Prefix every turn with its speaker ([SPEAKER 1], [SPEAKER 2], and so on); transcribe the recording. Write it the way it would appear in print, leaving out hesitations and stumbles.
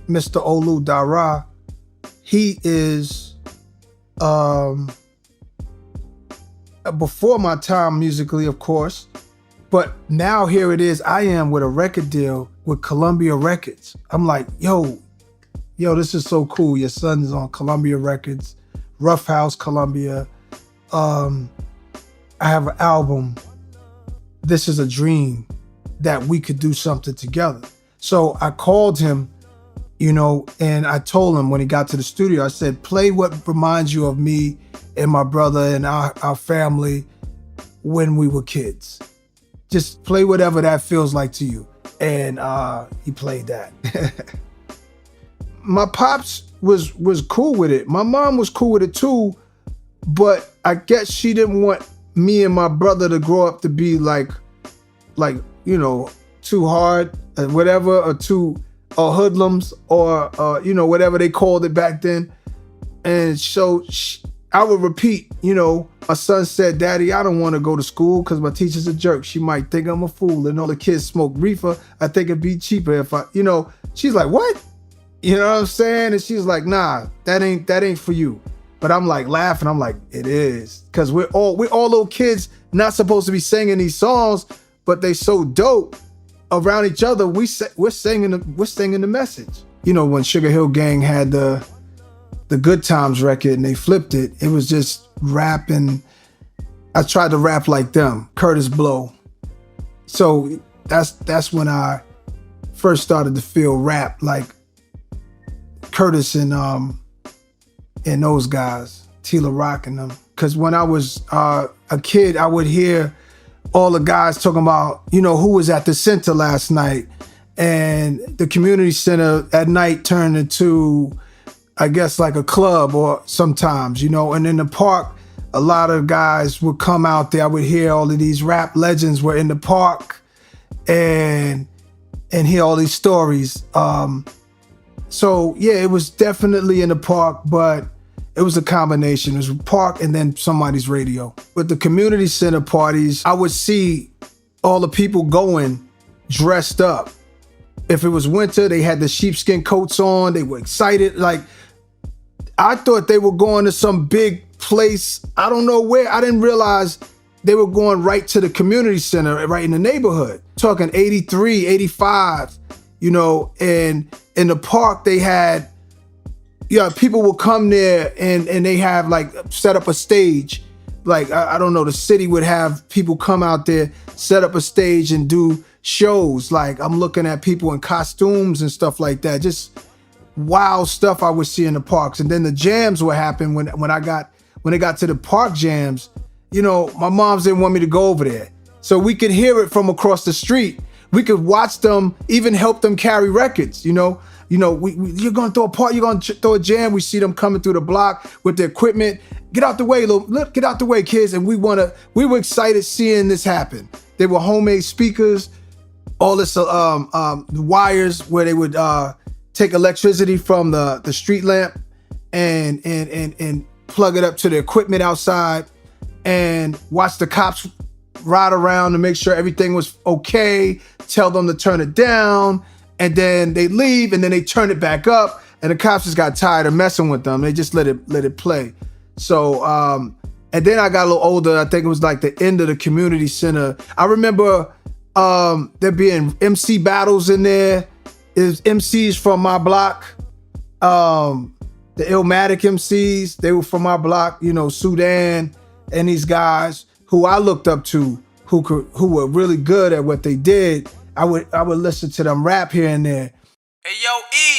[SPEAKER 1] Mr. Olu Dara, he is before my time musically, of course, but now here it is. I am with a record deal with Columbia Records. I'm like, yo, this is so cool. Your son's on Columbia Records, Rough House Columbia. I have an album. This is a dream that we could do something together. So I called him, and I told him when he got to the studio, I said, play what reminds you of me and my brother and our family when we were kids. Just play whatever that feels like to you. And he played that. My pops was cool with it. My mom was cool with it too, but I guess she didn't want me and my brother to grow up to be like too hard or whatever, or hoodlums or whatever they called it back then. And so I would repeat, my son said, Daddy, I don't want to go to school because my teacher's a jerk. She might think I'm a fool and all the kids smoke reefer. I think it'd be cheaper if she's like, what? You know what I'm saying? And she's like, nah, that ain't for you. But I'm like laughing. I'm like, it is. Because we're all little kids not supposed to be singing these songs, but they so dope around each other. We're singing the message. When Sugar Hill Gang had the Good Times record and they flipped it, it was just rapping. I tried to rap like them, Curtis Blow. So that's when I first started to feel rap like Curtis and those guys, Tila Rock and them. Because when I was a kid, I would hear all the guys talking about, who was at the center last night. And the community center at night turned into, I guess, like a club or sometimes, and in the park, a lot of guys would come out there. I would hear all of these rap legends were in the park and hear all these stories. So yeah, it was definitely in the park, but it was a combination. It was a park and then somebody's radio. With the community center parties, I would see all the people going dressed up. If it was winter, they had the sheepskin coats on. They were excited. Like, I thought they were going to some big place. I don't know where. I didn't realize they were going right to the community center, right in the neighborhood. Talking 83, 85, and in the park they had, people would come there and they have like set up a stage. Like, I don't know, the city would have people come out there, set up a stage and do shows. Like, I'm looking at people in costumes and stuff like that. Just wild stuff I would see in the parks. And then the jams would happen when it got to the park jams. My moms didn't want me to go over there. So we could hear it from across the street. We could watch them, even help them carry records, you're going to throw a party, you're going to throw a jam. We see them coming through the block with their equipment. Get out the way, get out the way, kids. And we were excited seeing this happen. They were homemade speakers, all this wires where they would take electricity from the street lamp and plug it up to the equipment outside and watch the cops ride around to make sure everything was okay, tell them to turn it down, and then they leave and then they turn it back up, and the cops just got tired of messing with them. They just let it play. So and then I got a little older. I think it was like the end of the community center. I remember there being MC battles in there. It was MCs from my block, the Illmatic MCs. They were from my block, Sudan and these guys who I looked up to, who were really good at what they did. I would listen to them rap here and there.
[SPEAKER 2] Hey, yo, Eeze.